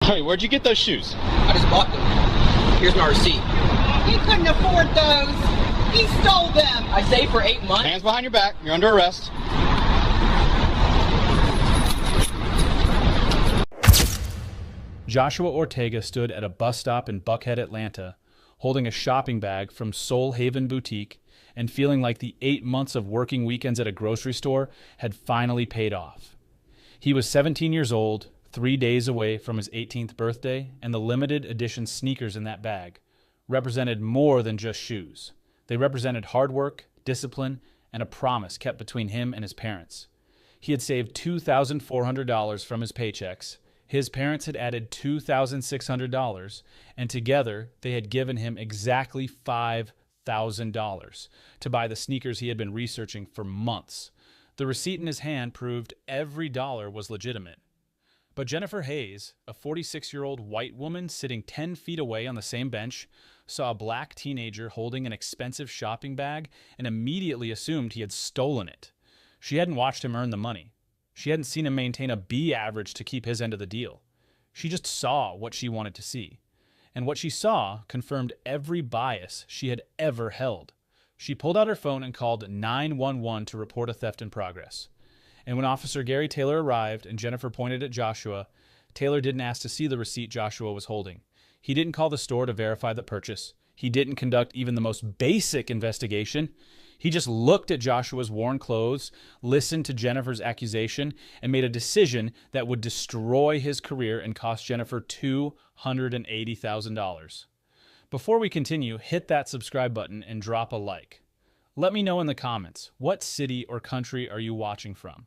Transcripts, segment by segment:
Hey, where'd you get those shoes? I just bought them. Here's my receipt. He couldn't afford those. He stole them. I saved for 8 months. Hands behind your back. You're under arrest. Joshua Ortega stood at a bus stop in Buckhead, Atlanta, holding a shopping bag from Soul Haven Boutique and feeling like the 8 months of working weekends at a grocery store had finally paid off. He was 17 years old, 3 days away from his 18th birthday, and the limited edition sneakers in that bag represented more than just shoes. They represented hard work, discipline, and a promise kept between him and his parents. He had saved $2,400 from his paychecks. His parents had added $2,600, and together they had given him exactly $5,000 to buy the sneakers he had been researching for months. The receipt in his hand proved every dollar was legitimate. But Jennifer Hayes, a 46-year-old white woman sitting 10 feet away on the same bench, saw a black teenager holding an expensive shopping bag and immediately assumed he had stolen it. She hadn't watched him earn the money. She hadn't seen him maintain a B average to keep his end of the deal. She just saw what she wanted to see. And what she saw confirmed every bias she had ever held. She pulled out her phone and called 911 to report a theft in progress. And when Officer Gary Taylor arrived and Jennifer pointed at Joshua, Taylor didn't ask to see the receipt Joshua was holding. He didn't call the store to verify the purchase. He didn't conduct even the most basic investigation. He just looked at Joshua's worn clothes, listened to Jennifer's accusation, and made a decision that would destroy his career and cost Jennifer $280,000. Before we continue, hit that subscribe button and drop a like. Let me know in the comments, what city or country are you watching from?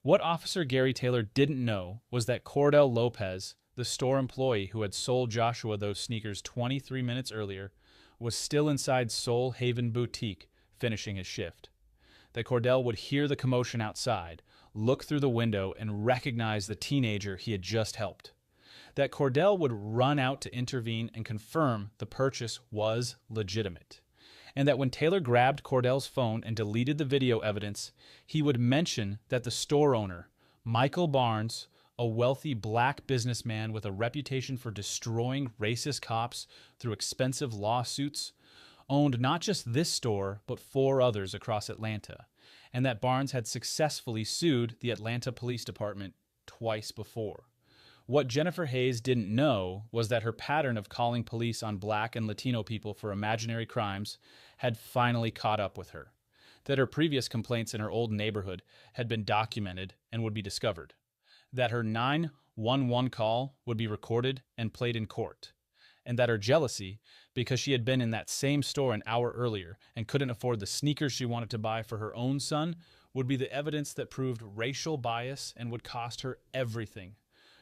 What Officer Gary Taylor didn't know was that Cordell Lopez, the store employee who had sold Joshua those sneakers 23 minutes earlier, was still inside Soul Haven Boutique finishing his shift. That Cordell would hear the commotion outside, look through the window, and recognize the teenager he had just helped. That Cordell would run out to intervene and confirm the purchase was legitimate. And that when Taylor grabbed Cordell's phone and deleted the video evidence, he would mention that the store owner, Michael Barnes, a wealthy black businessman with a reputation for destroying racist cops through expensive lawsuits, owned not just this store, but 4 others across Atlanta, and that Barnes had successfully sued the Atlanta Police Department twice before. What Jennifer Hayes didn't know was that her pattern of calling police on black and Latino people for imaginary crimes had finally caught up with her, that her previous complaints in her old neighborhood had been documented and would be discovered, that her 911 call would be recorded and played in court, and that her jealousy, because she had been in that same store an hour earlier and couldn't afford the sneakers she wanted to buy for her own son, would be the evidence that proved racial bias and would cost her everything.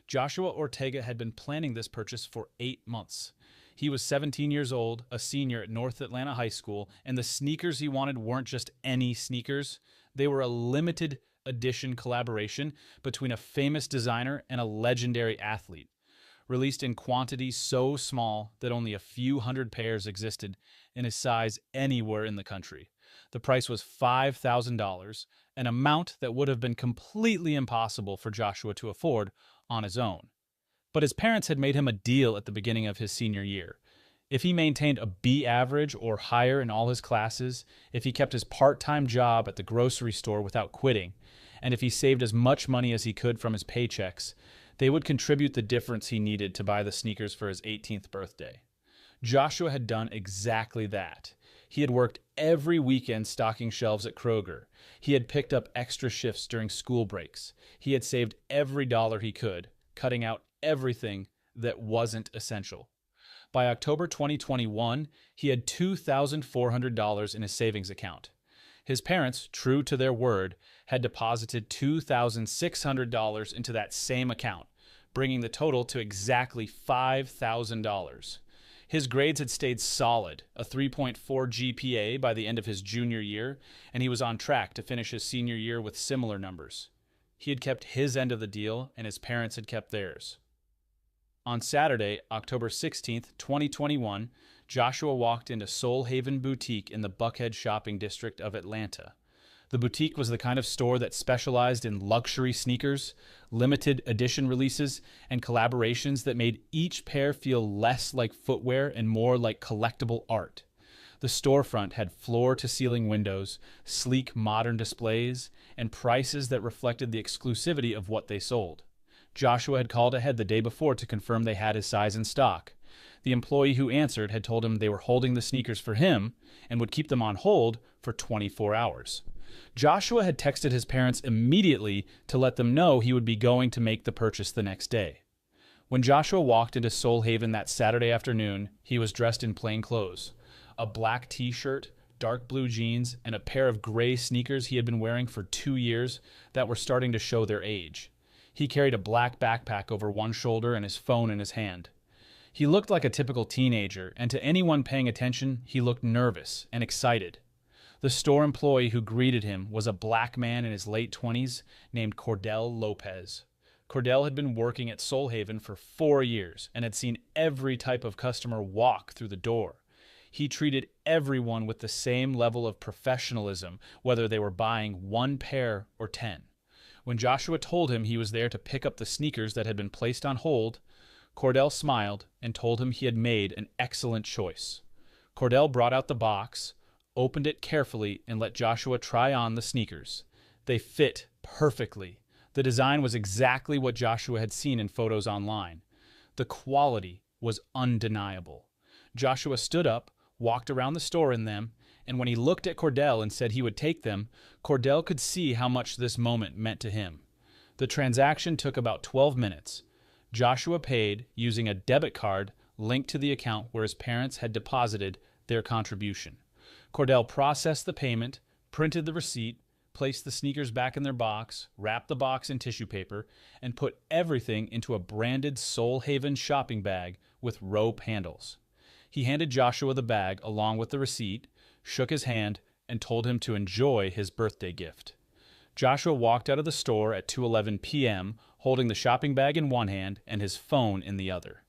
Joshua Ortega had been planning this purchase for 8 months. He was 17 years old, a senior at North Atlanta High School, and the sneakers he wanted weren't just any sneakers. They were a limited edition collaboration between a famous designer and a legendary athlete, released in quantities so small that only a few hundred pairs existed in a size anywhere in the country. The price was $5,000, an amount that would have been completely impossible for Joshua to afford on his own. But his parents had made him a deal at the beginning of his senior year. If he maintained a B average or higher in all his classes, if he kept his part-time job at the grocery store without quitting, and if he saved as much money as he could from his paychecks, they would contribute the difference he needed to buy the sneakers for his 18th birthday. Joshua had done exactly that. He had worked every weekend stocking shelves at Kroger. He had picked up extra shifts during school breaks. He had saved every dollar he could, cutting out everything that wasn't essential. By October 2021, he had $2,400 in his savings account. His parents, true to their word, had deposited $2,600 into that same account, bringing the total to exactly $5,000. His grades had stayed solid, a 3.4 GPA by the end of his junior year, and he was on track to finish his senior year with similar numbers. He had kept his end of the deal, and his parents had kept theirs. On Saturday, October 16th, 2021, Joshua walked into Soul Haven Boutique in the Buckhead shopping district of Atlanta. The boutique was the kind of store that specialized in luxury sneakers, limited edition releases, and collaborations that made each pair feel less like footwear and more like collectible art. The storefront had floor-to-ceiling windows, sleek modern displays, and prices that reflected the exclusivity of what they sold. Joshua had called ahead the day before to confirm they had his size in stock. The employee who answered had told him they were holding the sneakers for him and would keep them on hold for 24 hours. Joshua had texted his parents immediately to let them know he would be going to make the purchase the next day. When Joshua walked into Soul Haven that Saturday afternoon, he was dressed in plain clothes. A black t-shirt, dark blue jeans, and a pair of gray sneakers he had been wearing for 2 years that were starting to show their age. He carried a black backpack over one shoulder and his phone in his hand. He looked like a typical teenager, and to anyone paying attention, he looked nervous and excited. The store employee who greeted him was a black man in his late 20s named Cordell Lopez. Cordell had been working at Soul Haven for 4 years and had seen every type of customer walk through the door. He treated everyone with the same level of professionalism, whether they were buying 1 pair or 10. When Joshua told him he was there to pick up the sneakers that had been placed on hold, Cordell smiled and told him he had made an excellent choice. Cordell brought out the box, opened it carefully, and let Joshua try on the sneakers. They fit perfectly. The design was exactly what Joshua had seen in photos online. The quality was undeniable. Joshua stood up, walked around the store in them, and when he looked at Cordell and said he would take them, Cordell could see how much this moment meant to him. The transaction took about 12 minutes. Joshua paid using a debit card linked to the account where his parents had deposited their contribution. Cordell processed the payment, printed the receipt, placed the sneakers back in their box, wrapped the box in tissue paper, and put everything into a branded Soul Haven shopping bag with rope handles. He handed Joshua the bag along with the receipt, shook his hand, and told him to enjoy his birthday gift. Joshua walked out of the store at 2:11 p.m., holding the shopping bag in one hand and his phone in the other.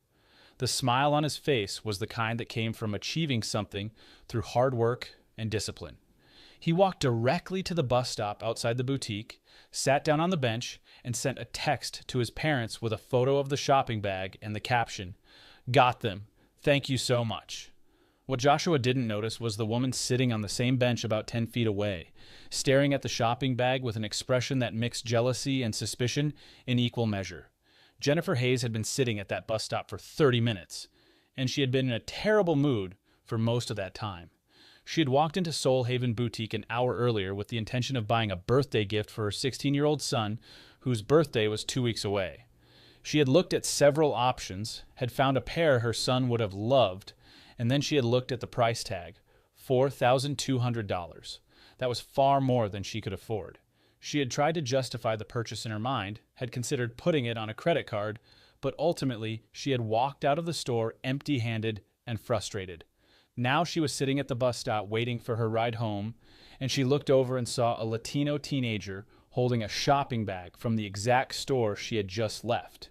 The smile on his face was the kind that came from achieving something through hard work and discipline. He walked directly to the bus stop outside the boutique, sat down on the bench, and sent a text to his parents with a photo of the shopping bag and the caption, "Got them. Thank you so much." What Joshua didn't notice was the woman sitting on the same bench about 10 feet away, staring at the shopping bag with an expression that mixed jealousy and suspicion in equal measure. Jennifer Hayes had been sitting at that bus stop for 30 minutes, and she had been in a terrible mood for most of that time. She had walked into Soul Haven Boutique an hour earlier with the intention of buying a birthday gift for her 16-year-old son, whose birthday was 2 weeks away. She had looked at several options, had found a pair her son would have loved, and then she had looked at the price tag, $4,200. That was far more than she could afford. She had tried to justify the purchase in her mind, had considered putting it on a credit card, but ultimately she had walked out of the store empty-handed and frustrated. Now she was sitting at the bus stop waiting for her ride home, and she looked over and saw a Latino teenager holding a shopping bag from the exact store she had just left.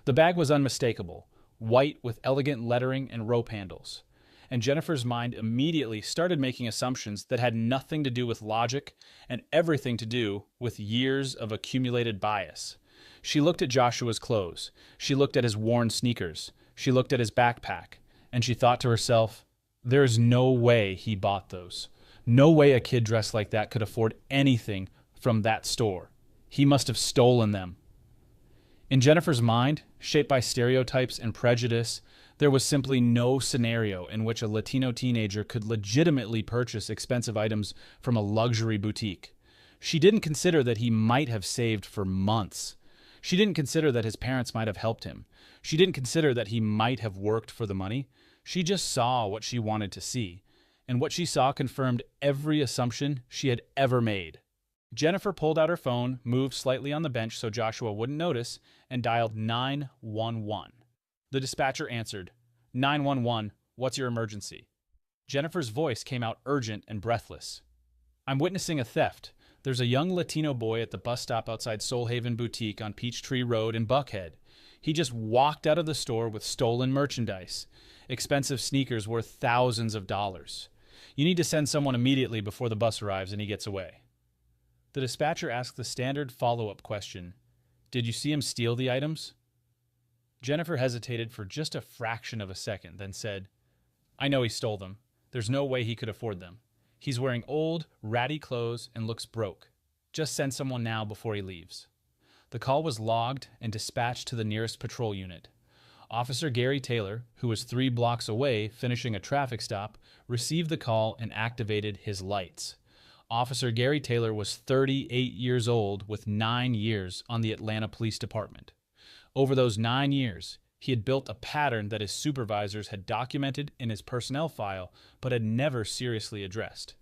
The bag was unmistakable, white with elegant lettering and rope handles, and Jennifer's mind immediately started making assumptions that had nothing to do with logic and everything to do with years of accumulated bias. She looked at Joshua's clothes, she looked at his worn sneakers, she looked at his backpack, and she thought to herself, there's no way he bought those. No way a kid dressed like that could afford anything from that store. He must have stolen them. In Jennifer's mind, shaped by stereotypes and prejudice, there was simply no scenario in which a Latino teenager could legitimately purchase expensive items from a luxury boutique. She didn't consider that he might have saved for months. She didn't consider that his parents might have helped him. She didn't consider that he might have worked for the money. She just saw what she wanted to see, and what she saw confirmed every assumption she had ever made. Jennifer pulled out her phone, moved slightly on the bench so Joshua wouldn't notice, and dialed 911. The dispatcher answered, 911, what's your emergency? Jennifer's voice came out urgent and breathless. I'm witnessing a theft. There's a young Latino boy at the bus stop outside Soul Haven Boutique on Peachtree Road in Buckhead. He just walked out of the store with stolen merchandise. Expensive sneakers worth thousands of dollars. You need to send someone immediately before the bus arrives and he gets away. The dispatcher asked the standard follow-up question, "Did you see him steal the items?" Jennifer hesitated for just a fraction of a second, then said, "I know he stole them. There's no way he could afford them. He's wearing old, ratty clothes and looks broke. Just send someone now before he leaves." The call was logged and dispatched to the nearest patrol unit. Officer Gary Taylor, who was 3 blocks away finishing a traffic stop, received the call and activated his lights. Officer Gary Taylor was 38 years old with 9 years on the Atlanta Police Department. Over those 9 years, he had built a pattern that his supervisors had documented in his personnel file but had never seriously addressed.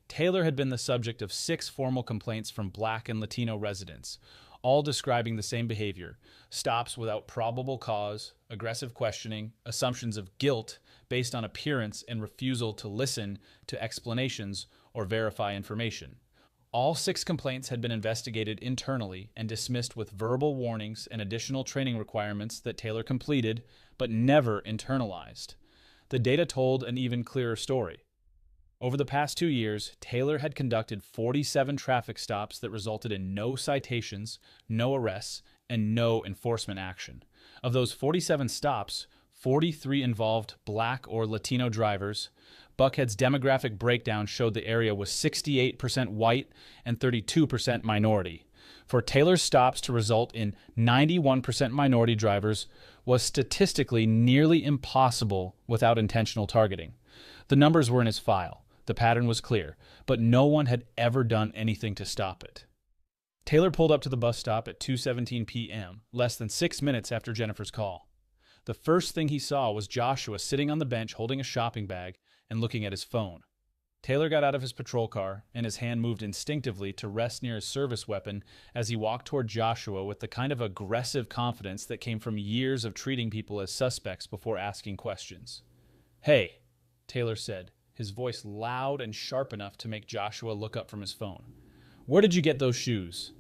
Taylor had been the subject of 6 formal complaints from Black and Latino residents, all describing the same behavior: stops without probable cause, aggressive questioning, assumptions of guilt based on appearance, and refusal to listen to explanations or verify information. All 6 complaints had been investigated internally and dismissed with verbal warnings and additional training requirements that Taylor completed but never internalized. The data told an even clearer story. Over the past 2 years, Taylor had conducted 47 traffic stops that resulted in no citations, no arrests, and no enforcement action. Of those 47 stops, 43 involved Black or Latino drivers. Buckhead's demographic breakdown showed the area was 68% white and 32% minority. For Taylor's stops to result in 91% minority drivers was statistically nearly impossible without intentional targeting. The numbers were in his file. The pattern was clear, but no one had ever done anything to stop it. Taylor pulled up to the bus stop at 2:17 p.m., less than 6 minutes after Jennifer's call. The first thing he saw was Joshua sitting on the bench holding a shopping bag and looking at his phone. Taylor got out of his patrol car, and his hand moved instinctively to rest near his service weapon as he walked toward Joshua with the kind of aggressive confidence that came from years of treating people as suspects before asking questions. "Hey," Taylor said, his voice loud and sharp enough to make Joshua look up from his phone. "Where did you get those shoes?"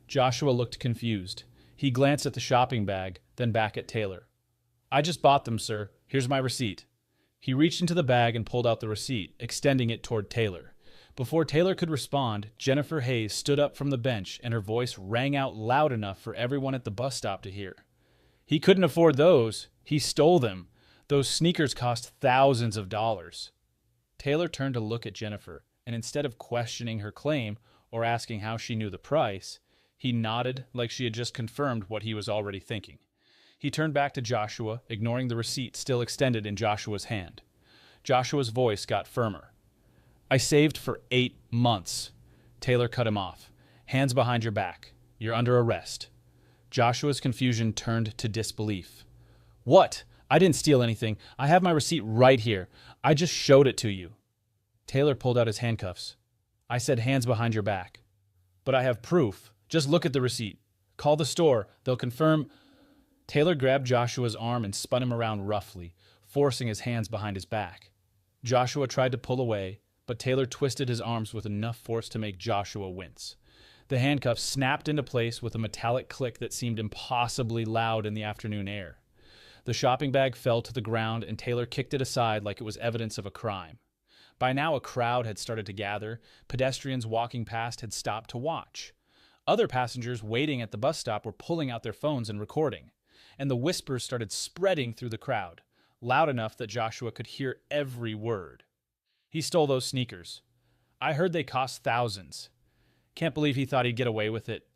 Joshua looked confused. He glanced at the shopping bag, then back at Taylor. "I just bought them, sir. Here's my receipt." He reached into the bag and pulled out the receipt, extending it toward Taylor. Before Taylor could respond, Jennifer Hayes stood up from the bench, and her voice rang out loud enough for everyone at the bus stop to hear. "He couldn't afford those. He stole them. Those sneakers cost thousands of dollars." Taylor turned to look at Jennifer, and instead of questioning her claim or asking how she knew the price, he nodded like she had just confirmed what he was already thinking. He turned back to Joshua, ignoring the receipt still extended in Joshua's hand. Joshua's voice got firmer. "I saved for 8 months. Taylor cut him off. "Hands behind your back. You're under arrest." Joshua's confusion turned to disbelief. "What? I didn't steal anything. I have my receipt right here. I just showed it to you." Taylor pulled out his handcuffs. "I said hands behind your back." "But I have proof. Just look at the receipt. Call the store. They'll confirm." Taylor grabbed Joshua's arm and spun him around roughly, forcing his hands behind his back. Joshua tried to pull away, but Taylor twisted his arms with enough force to make Joshua wince. The handcuffs snapped into place with a metallic click that seemed impossibly loud in the afternoon air. The shopping bag fell to the ground, and Taylor kicked it aside like it was evidence of a crime. By now, a crowd had started to gather. Pedestrians walking past had stopped to watch. Other passengers waiting at the bus stop were pulling out their phones and recording. And the whispers started spreading through the crowd, loud enough that Joshua could hear every word. "He stole those sneakers. I heard they cost thousands. Can't believe he thought he'd get away with it."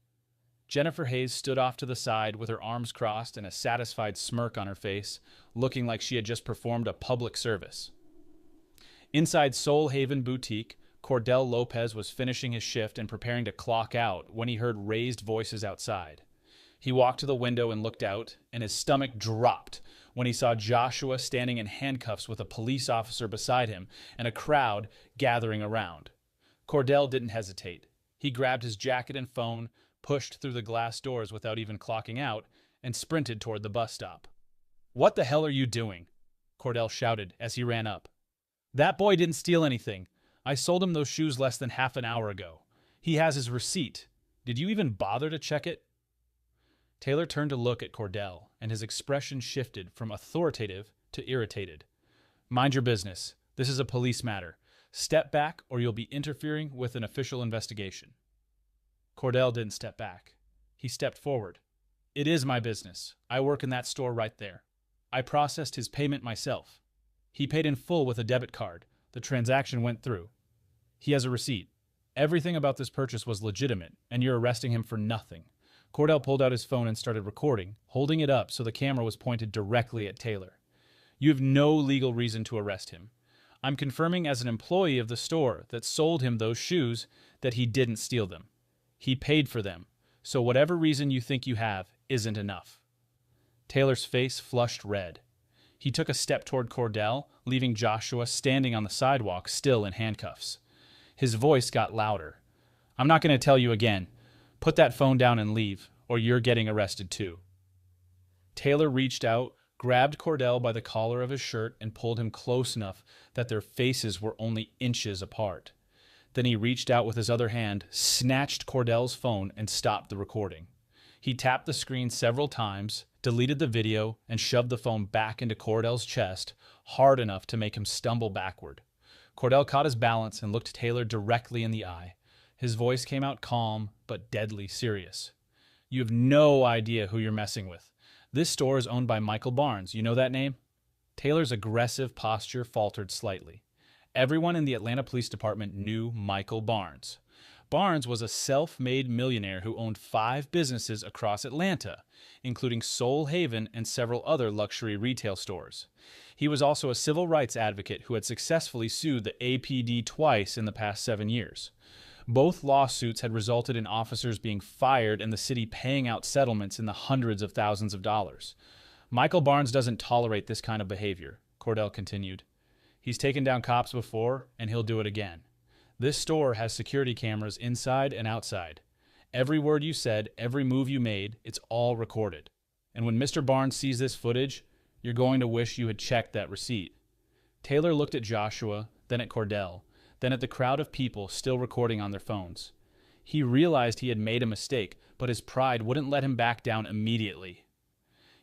Jennifer Hayes stood off to the side with her arms crossed and a satisfied smirk on her face, looking like she had just performed a public service. Inside Soul Haven Boutique, Cordell Lopez was finishing his shift and preparing to clock out when he heard raised voices outside. He walked to the window and looked out, and his stomach dropped when he saw Joshua standing in handcuffs with a police officer beside him and a crowd gathering around. Cordell didn't hesitate. He grabbed his jacket and phone, pushed through the glass doors without even clocking out, and sprinted toward the bus stop. "What the hell are you doing?" Cordell shouted as he ran up. "That boy didn't steal anything. I sold him those shoes less than half an hour ago. He has his receipt. Did you even bother to check it?" Taylor turned to look at Cordell, and his expression shifted from authoritative to irritated. "Mind your business. This is a police matter. Step back or you'll be interfering with an official investigation." Cordell didn't step back. He stepped forward. It is my business. I work in that store right there. I processed his payment myself. He paid in full with a debit card. The transaction went through. He has a receipt. Everything about this purchase was legitimate, and you're arresting him for nothing. Cordell pulled out his phone and started recording, holding it up so the camera was pointed directly at Taylor. You have no legal reason to arrest him. I'm confirming as an employee of the store that sold him those shoes that he didn't steal them. He paid for them, so whatever reason you think you have isn't enough. Taylor's face flushed red. He took a step toward Cordell, leaving Joshua standing on the sidewalk, still in handcuffs. His voice got louder. I'm not going to tell you again. Put that phone down and leave, or you're getting arrested too. Taylor reached out, grabbed Cordell by the collar of his shirt, and pulled him close enough that their faces were only inches apart. Then he reached out with his other hand, snatched Cordell's phone, and stopped the recording. He tapped the screen several times, deleted the video, and shoved the phone back into Cordell's chest, hard enough to make him stumble backward. Cordell caught his balance and looked Taylor directly in the eye. His voice came out calm, but deadly serious. You have no idea who you're messing with. This store is owned by Michael Barnes. You know that name? Taylor's aggressive posture faltered slightly. Everyone in the Atlanta Police Department knew Michael Barnes. Barnes was a self-made millionaire who owned 5 businesses across Atlanta, including Soul Haven and several other luxury retail stores. He was also a civil rights advocate who had successfully sued the APD twice in the past 7 years. Both lawsuits had resulted in officers being fired and the city paying out settlements in the hundreds of thousands of dollars. Michael Barnes doesn't tolerate this kind of behavior, Cordell continued. He's taken down cops before, and he'll do it again. This store has security cameras inside and outside. Every word you said, every move you made, it's all recorded. And when Mr. Barnes sees this footage, you're going to wish you had checked that receipt. Taylor looked at Joshua, then at Cordell, then at the crowd of people still recording on their phones. He realized he had made a mistake, but his pride wouldn't let him back down immediately.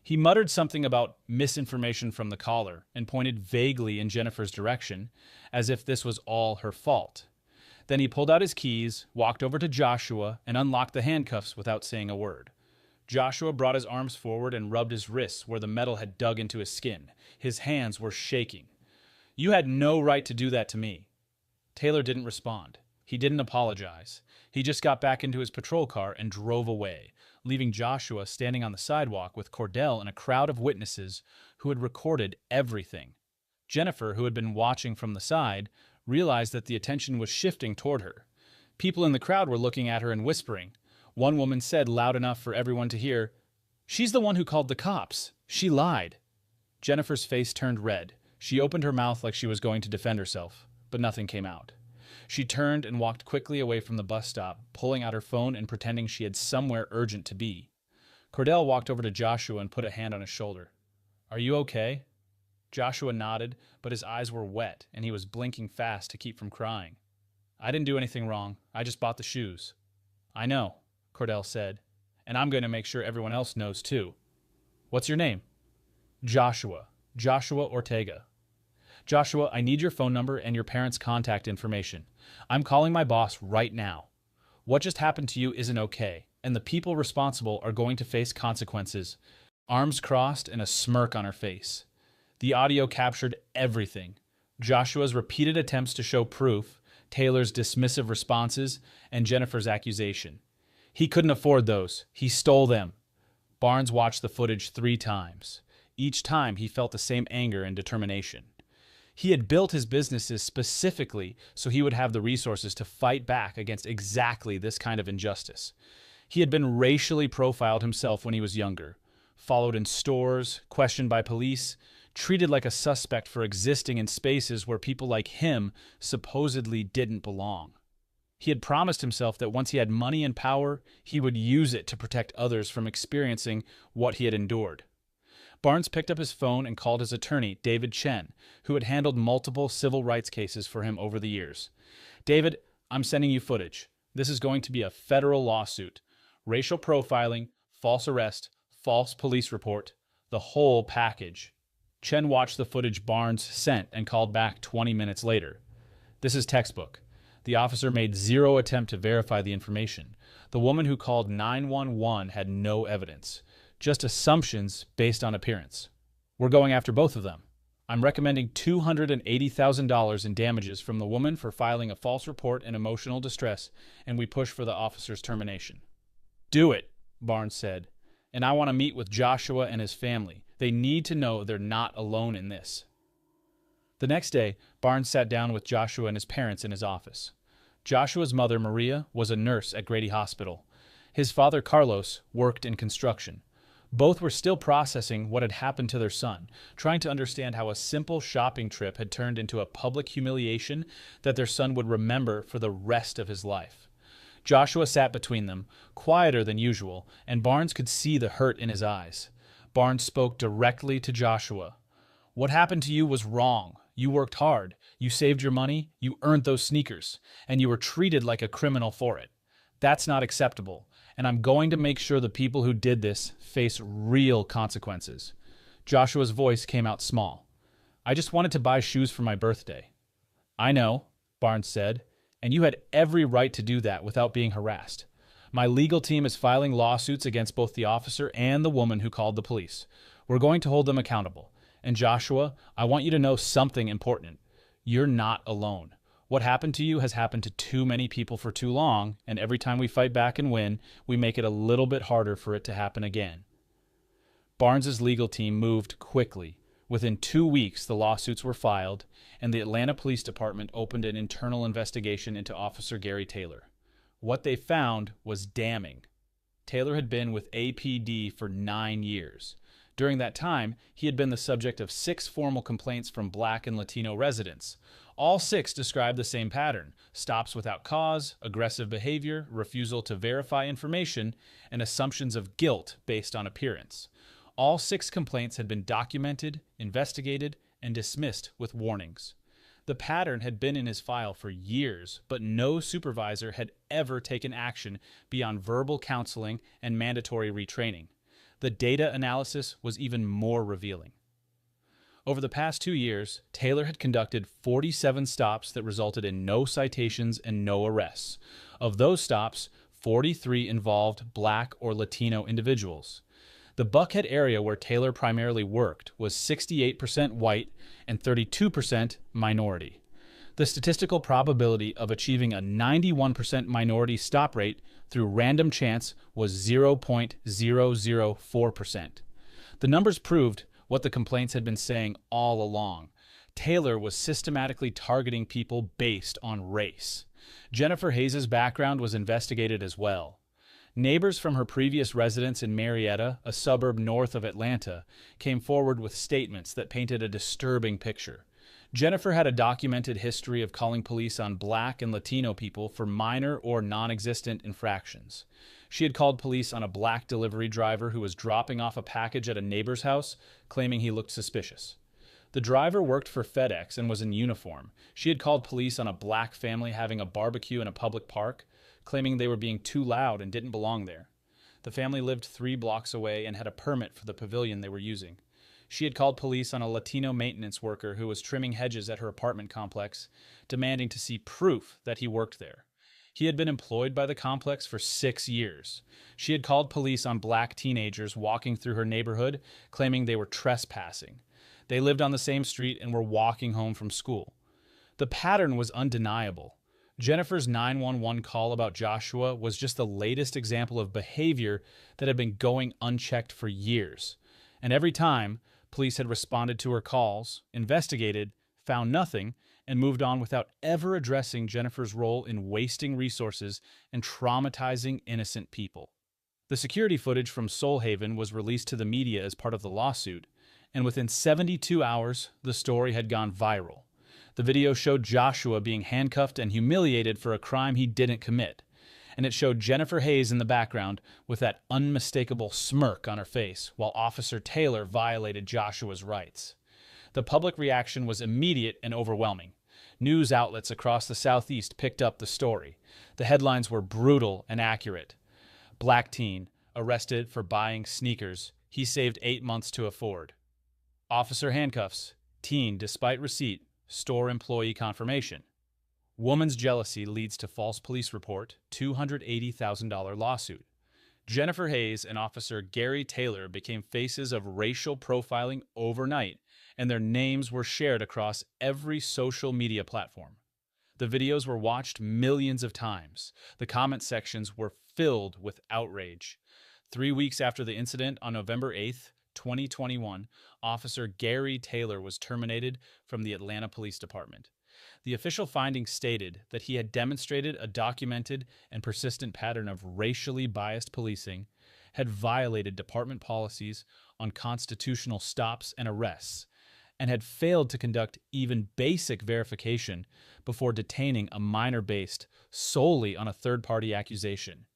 He muttered something about misinformation from the caller and pointed vaguely in Jennifer's direction, as if this was all her fault. Then he pulled out his keys, walked over to Joshua, and unlocked the handcuffs without saying a word. Joshua brought his arms forward and rubbed his wrists where the metal had dug into his skin. His hands were shaking. You had no right to do that to me. Taylor didn't respond. He didn't apologize. He just got back into his patrol car and drove away, leaving Joshua standing on the sidewalk with Cordell and a crowd of witnesses who had recorded everything. Jennifer, who had been watching from the side, realized that the attention was shifting toward her. People in the crowd were looking at her and whispering. One woman said loud enough for everyone to hear, "She's the one who called the cops. She lied." Jennifer's face turned red. She opened her mouth like she was going to defend herself, but nothing came out. She turned and walked quickly away from the bus stop, pulling out her phone and pretending she had somewhere urgent to be. Cordell walked over to Joshua and put a hand on his shoulder. "Are you okay?" Joshua nodded, but his eyes were wet, and he was blinking fast to keep from crying. "I didn't do anything wrong. I just bought the shoes." "I know," Cordell said, "and I'm going to make sure everyone else knows too." "What's your name?" "Joshua. Joshua Ortega." "Joshua, I need your phone number and your parents' contact information. I'm calling my boss right now. What just happened to you isn't okay, and the people responsible are going to face consequences." Arms crossed and a smirk on her face. The audio captured everything. Joshua's repeated attempts to show proof, Taylor's dismissive responses, and Jennifer's accusation. He couldn't afford those. He stole them. Barnes watched the footage 3 times. Each time he felt the same anger and determination. He had built his businesses specifically so he would have the resources to fight back against exactly this kind of injustice. He had been racially profiled himself when he was younger, followed in stores, questioned by police, treated like a suspect for existing in spaces where people like him supposedly didn't belong. He had promised himself that once he had money and power, he would use it to protect others from experiencing what he had endured. Barnes picked up his phone and called his attorney, David Chen, who had handled multiple civil rights cases for him over the years. "David, I'm sending you footage. This is going to be a federal lawsuit. Racial profiling, false arrest, false police report, the whole package." Chen watched the footage Barnes sent and called back 20 minutes later. "This is textbook. The officer made zero attempt to verify the information. The woman who called 911 had no evidence, just assumptions based on appearance. We're going after both of them. I'm recommending $280,000 in damages from the woman for filing a false report and emotional distress, and we push for the officer's termination. Do it, Barnes said, and I want to meet with Joshua and his family. They need to know they're not alone in this. The next day, Barnes sat down with Joshua and his parents in his office. Joshua's mother, Maria, was a nurse at Grady Hospital. His father, Carlos, worked in construction. Both were still processing what had happened to their son, trying to understand how a simple shopping trip had turned into a public humiliation that their son would remember for the rest of his life. Joshua sat between them, quieter than usual, and Barnes could see the hurt in his eyes. Barnes spoke directly to Joshua. What happened to you was wrong. You worked hard. You saved your money. You earned those sneakers. And you were treated like a criminal for it. That's not acceptable. And I'm going to make sure the people who did this face real consequences. Joshua's voice came out small. I just wanted to buy shoes for my birthday. I know, Barnes said, and you had every right to do that without being harassed. My legal team is filing lawsuits against both the officer and the woman who called the police. We're going to hold them accountable. And Joshua, I want you to know something important. You're not alone. What happened to you has happened to too many people for too long, and every time we fight back and win, we make it a little bit harder for it to happen again. Barnes's legal team moved quickly. Within 2 weeks, the lawsuits were filed, and the Atlanta Police Department opened an internal investigation into Officer Gary Taylor. What they found was damning. Taylor had been with APD for 9 years. During that time, he had been the subject of 6 formal complaints from Black and Latino residents. All 6 described the same pattern: stops without cause, aggressive behavior, refusal to verify information, and assumptions of guilt based on appearance. All 6 complaints had been documented, investigated, and dismissed with warnings. The pattern had been in his file for years, but no supervisor had ever taken action beyond verbal counseling and mandatory retraining. The data analysis was even more revealing. Over the past 2 years, Taylor had conducted 47 stops that resulted in no citations and no arrests. Of those stops, 43 involved Black or Latino individuals. The Buckhead area where Taylor primarily worked was 68% white and 32% minority. The statistical probability of achieving a 91% minority stop rate through random chance was 0.004%. The numbers proved what the complaints had been saying all along. Taylor was systematically targeting people based on race. Jennifer Hayes' background was investigated as well. Neighbors from her previous residence in Marietta, a suburb north of Atlanta, came forward with statements that painted a disturbing picture. Jennifer had a documented history of calling police on Black and Latino people for minor or non-existent infractions. She had called police on a Black delivery driver who was dropping off a package at a neighbor's house, claiming he looked suspicious. The driver worked for FedEx and was in uniform. She had called police on a Black family having a barbecue in a public park, claiming they were being too loud and didn't belong there. The family lived 3 blocks away and had a permit for the pavilion they were using. She had called police on a Latino maintenance worker who was trimming hedges at her apartment complex, demanding to see proof that he worked there. He had been employed by the complex for 6 years. She had called police on Black teenagers walking through her neighborhood, claiming they were trespassing. They lived on the same street and were walking home from school. The pattern was undeniable. Jennifer's 911 call about Joshua was just the latest example of behavior that had been going unchecked for years. And every time, police had responded to her calls, investigated, found nothing, and moved on without ever addressing Jennifer's role in wasting resources and traumatizing innocent people. The security footage from Soulhaven was released to the media as part of the lawsuit, and within 72 hours, the story had gone viral. The video showed Joshua being handcuffed and humiliated for a crime he didn't commit, and it showed Jennifer Hayes in the background with that unmistakable smirk on her face while Officer Taylor violated Joshua's rights. The public reaction was immediate and overwhelming. News outlets across the Southeast picked up the story. The headlines were brutal and accurate. Black teen arrested for buying sneakers he saved 8 months to afford. Officer handcuffs teen despite receipt, store employee confirmation. Woman's jealousy leads to false police report, $280,000 lawsuit. Jennifer Hayes and Officer Gary Taylor became faces of racial profiling overnight, and their names were shared across every social media platform. The videos were watched millions of times. The comment sections were filled with outrage. 3 weeks after the incident, on November 8th, 2021, Officer Gary Taylor was terminated from the Atlanta Police Department. The official findings stated that he had demonstrated a documented and persistent pattern of racially biased policing, had violated department policies on constitutional stops and arrests, and had failed to conduct even basic verification before detaining a minor based solely on a third-party accusation.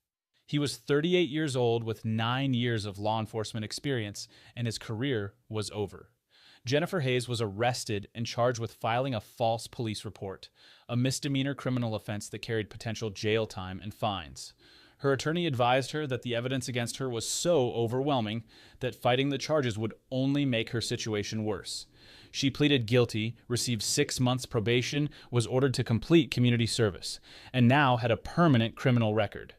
He was 38 years old with 9 years of law enforcement experience, and his career was over. Jennifer Hayes was arrested and charged with filing a false police report, a misdemeanor criminal offense that carried potential jail time and fines. Her attorney advised her that the evidence against her was so overwhelming that fighting the charges would only make her situation worse. She pleaded guilty, received 6 months probation, was ordered to complete community service, and now had a permanent criminal record.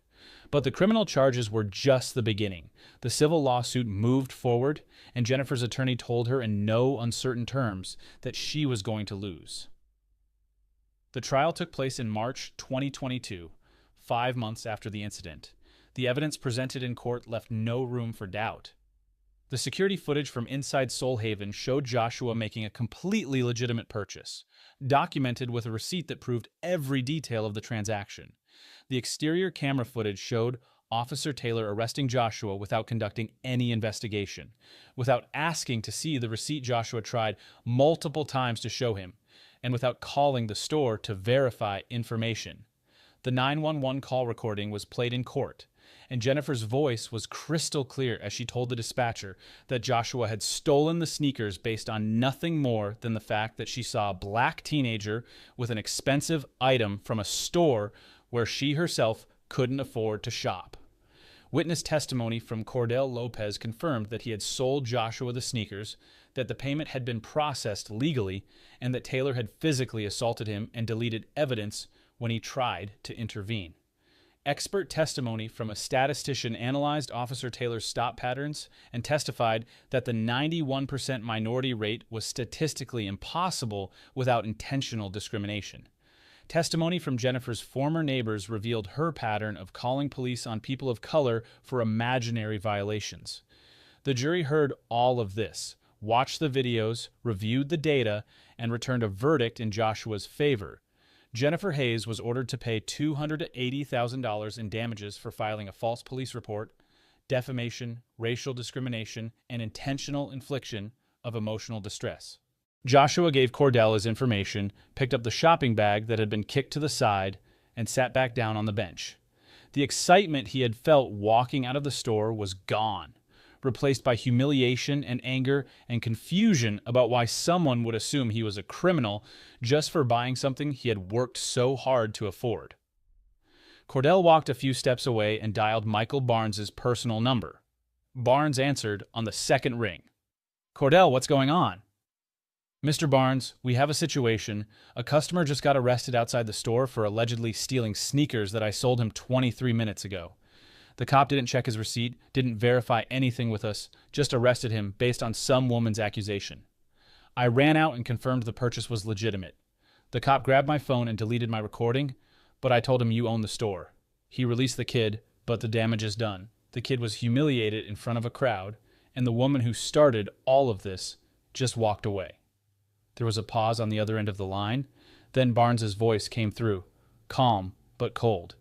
But the criminal charges were just the beginning. The civil lawsuit moved forward, and Jennifer's attorney told her in no uncertain terms that she was going to lose. The trial took place in March 2022, 5 months after the incident. The evidence presented in court left no room for doubt. The security footage from inside Soul Haven showed Joshua making a completely legitimate purchase, documented with a receipt that proved every detail of the transaction. The exterior camera footage showed Officer Taylor arresting Joshua without conducting any investigation, without asking to see the receipt Joshua tried multiple times to show him, and without calling the store to verify information. The 911 call recording was played in court, and Jennifer's voice was crystal clear as she told the dispatcher that Joshua had stolen the sneakers based on nothing more than the fact that she saw a black teenager with an expensive item from a store where she herself couldn't afford to shop. Witness testimony from Cordell Lopez confirmed that he had sold Joshua the sneakers, that the payment had been processed legally, and that Taylor had physically assaulted him and deleted evidence when he tried to intervene. Expert testimony from a statistician analyzed Officer Taylor's stop patterns and testified that the 91% minority rate was statistically impossible without intentional discrimination. Testimony from Jennifer's former neighbors revealed her pattern of calling police on people of color for imaginary violations. The jury heard all of this, watched the videos, reviewed the data, and returned a verdict in Joshua's favor. Jennifer Hayes was ordered to pay $280,000 in damages for filing a false police report, defamation, racial discrimination, and intentional infliction of emotional distress. Joshua gave Cordell his information, picked up the shopping bag that had been kicked to the side, and sat back down on the bench. The excitement he had felt walking out of the store was gone, replaced by humiliation and anger and confusion about why someone would assume he was a criminal just for buying something he had worked so hard to afford. Cordell walked a few steps away and dialed Michael Barnes's personal number. Barnes answered on the second ring. "Cordell, what's going on?" "Mr. Barnes, we have a situation. A customer just got arrested outside the store for allegedly stealing sneakers that I sold him 23 minutes ago. The cop didn't check his receipt, didn't verify anything with us, just arrested him based on some woman's accusation. I ran out and confirmed the purchase was legitimate. The cop grabbed my phone and deleted my recording, but I told him you own the store. He released the kid, but the damage is done. The kid was humiliated in front of a crowd, and the woman who started all of this just walked away." There was a pause on the other end of the line. Then Barnes's voice came through, calm but cold.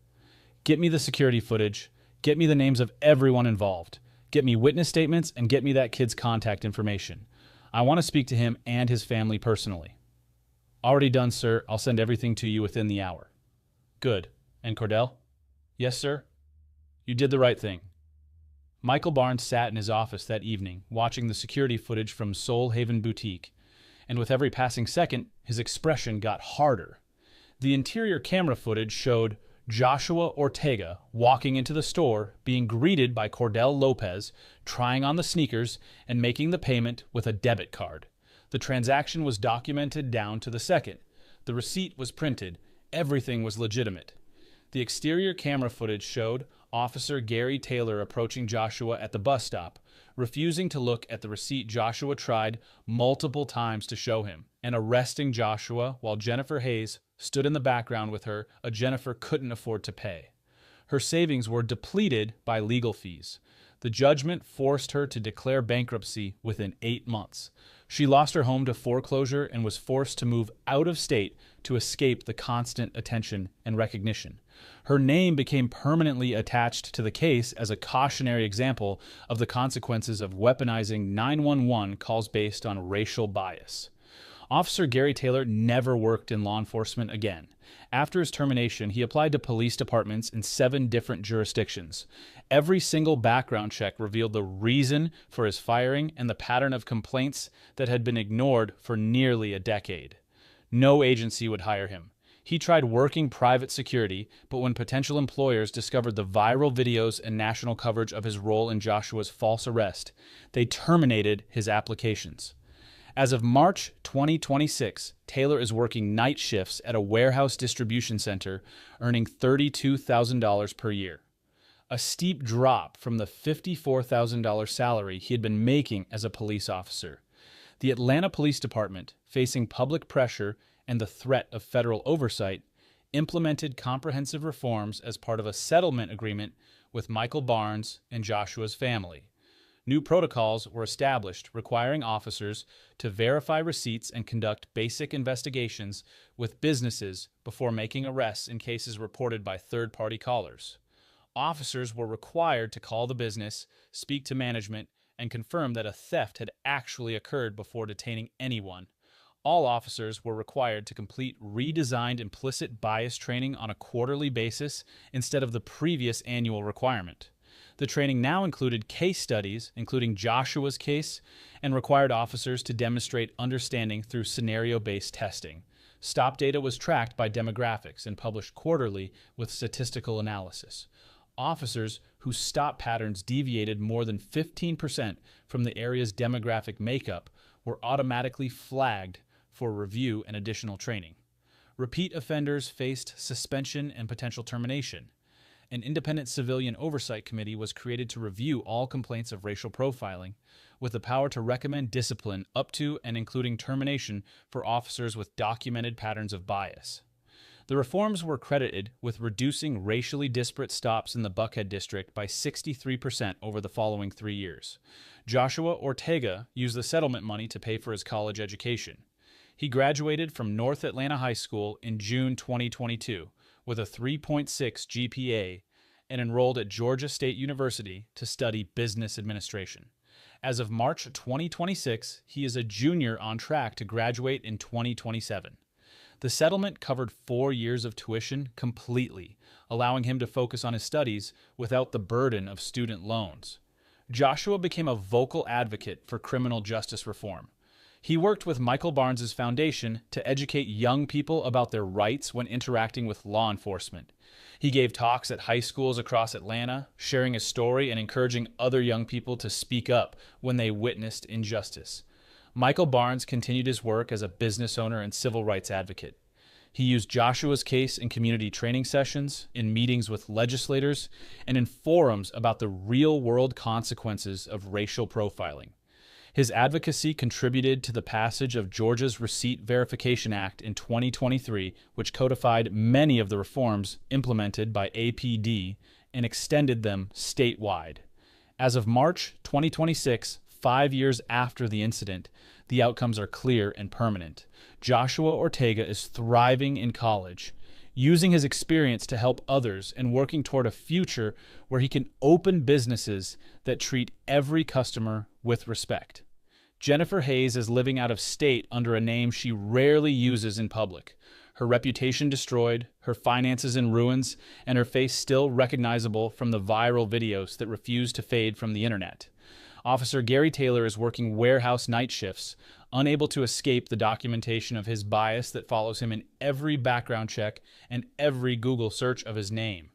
"Get me the security footage. Get me the names of everyone involved. Get me witness statements and get me that kid's contact information. I want to speak to him and his family personally." "Already done, sir. I'll send everything to you within the hour." "Good. And Cordell?" "Yes, sir." "You did the right thing." Michael Barnes sat in his office that evening, watching the security footage from Soul Haven Boutique, and with every passing second, his expression got harder. The interior camera footage showed Joshua Ortega walking into the store, being greeted by Cordell Lopez, trying on the sneakers, and making the payment with a debit card. The transaction was documented down to the second. The receipt was printed. everything was legitimate. The exterior camera footage showed Officer Gary Taylor approaching Joshua at the bus stop, refusing to look at the receipt Joshua tried multiple times to show him, and arresting Joshua while Jennifer Hayes stood in the background with her, a Jennifer couldn't afford to pay. Her savings were depleted by legal fees. The judgment forced her to declare bankruptcy within 8 months. She lost her home to foreclosure and was forced to move out of state to escape the constant attention and recognition. Her name became permanently attached to the case as a cautionary example of the consequences of weaponizing 911 calls based on racial bias. Officer Gary Taylor never worked in law enforcement again. After his termination, he applied to police departments in 7 different jurisdictions. Every single background check revealed the reason for his firing and the pattern of complaints that had been ignored for nearly a decade. No agency would hire him. He tried working private security, but when potential employers discovered the viral videos and national coverage of his role in Joshua's false arrest, they terminated his applications. As of March 2026, Taylor is working night shifts at a warehouse distribution center, earning $32,000 per year. A steep drop from the $54,000 salary he had been making as a police officer. The Atlanta Police Department, facing public pressure and the threat of federal oversight, implemented comprehensive reforms as part of a settlement agreement with Michael Barnes and Joshua's family. New protocols were established requiring officers to verify receipts and conduct basic investigations with businesses before making arrests in cases reported by third-party callers. Officers were required to call the business, speak to management, and confirm that a theft had actually occurred before detaining anyone. All officers were required to complete redesigned implicit bias training on a quarterly basis instead of the previous annual requirement. The training now included case studies, including Joshua's case, and required officers to demonstrate understanding through scenario-based testing. Stop data was tracked by demographics and published quarterly with statistical analysis. Officers whose stop patterns deviated more than 15% from the area's demographic makeup were automatically flagged for review and additional training. Repeat offenders faced suspension and potential termination. An independent civilian oversight committee was created to review all complaints of racial profiling, with the power to recommend discipline up to and including termination for officers with documented patterns of bias. The reforms were credited with reducing racially disparate stops in the Buckhead district by 63% over the following 3 years. Joshua Ortega used the settlement money to pay for his college education. He graduated from North Atlanta High School in June 2022 with a 3.6 GPA and enrolled at Georgia State University to study business administration. As of March 2026, he is a junior on track to graduate in 2027. The settlement covered 4 years of tuition completely, allowing him to focus on his studies without the burden of student loans. Joshua became a vocal advocate for criminal justice reform. He worked with Michael Barnes' foundation to educate young people about their rights when interacting with law enforcement. He gave talks at high schools across Atlanta, sharing his story and encouraging other young people to speak up when they witnessed injustice. Michael Barnes continued his work as a business owner and civil rights advocate. He used Joshua's case in community training sessions, in meetings with legislators, and in forums about the real-world consequences of racial profiling. His advocacy contributed to the passage of Georgia's Receipt Verification Act in 2023, which codified many of the reforms implemented by APD and extended them statewide. As of March 2026, 5 years after the incident, the outcomes are clear and permanent. Joshua Ortega is thriving in college, using his experience to help others and working toward a future where he can open businesses that treat every customer with respect. Jennifer Hayes is living out of state under a name she rarely uses in public. Her reputation destroyed, her finances in ruins, and her face still recognizable from the viral videos that refuse to fade from the internet. Officer Gary Taylor is working warehouse night shifts, unable to escape the documentation of his bias that follows him in every background check and every Google search of his name.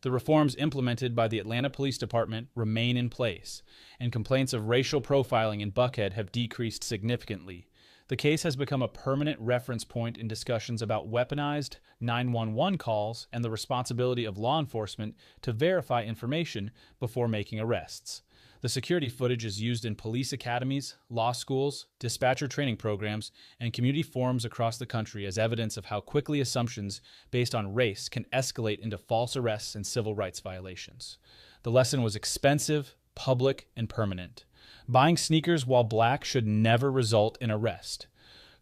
The reforms implemented by the Atlanta Police Department remain in place, and complaints of racial profiling in Buckhead have decreased significantly. The case has become a permanent reference point in discussions about weaponized 911 calls and the responsibility of law enforcement to verify information before making arrests. The security footage is used in police academies, law schools, dispatcher training programs, and community forums across the country as evidence of how quickly assumptions based on race can escalate into false arrests and civil rights violations. The lesson was expensive, public, and permanent. Buying sneakers while black should never result in arrest.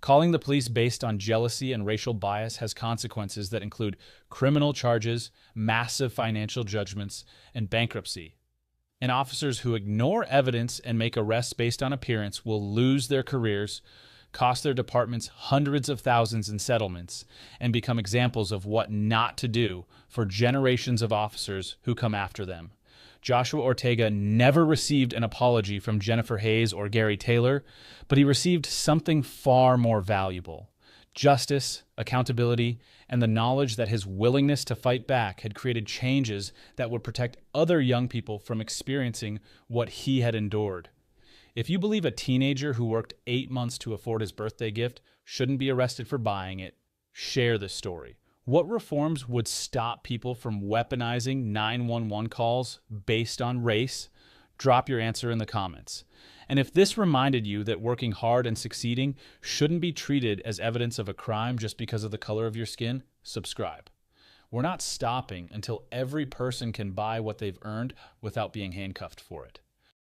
Calling the police based on jealousy and racial bias has consequences that include criminal charges, massive financial judgments, and bankruptcy. And officers who ignore evidence and make arrests based on appearance will lose their careers, cost their departments hundreds of thousands in settlements, and become examples of what not to do for generations of officers who come after them. Joshua Ortega never received an apology from Jennifer Hayes or Gary Taylor, but he received something far more valuable: justice, accountability, and the knowledge that his willingness to fight back had created changes that would protect other young people from experiencing what he had endured. If you believe a teenager who worked 8 months to afford his birthday gift shouldn't be arrested for buying it, share this story. What reforms would stop people from weaponizing 911 calls based on race? Drop your answer in the comments. And if this reminded you that working hard and succeeding shouldn't be treated as evidence of a crime just because of the color of your skin, subscribe. We're not stopping until every person can buy what they've earned without being handcuffed for it.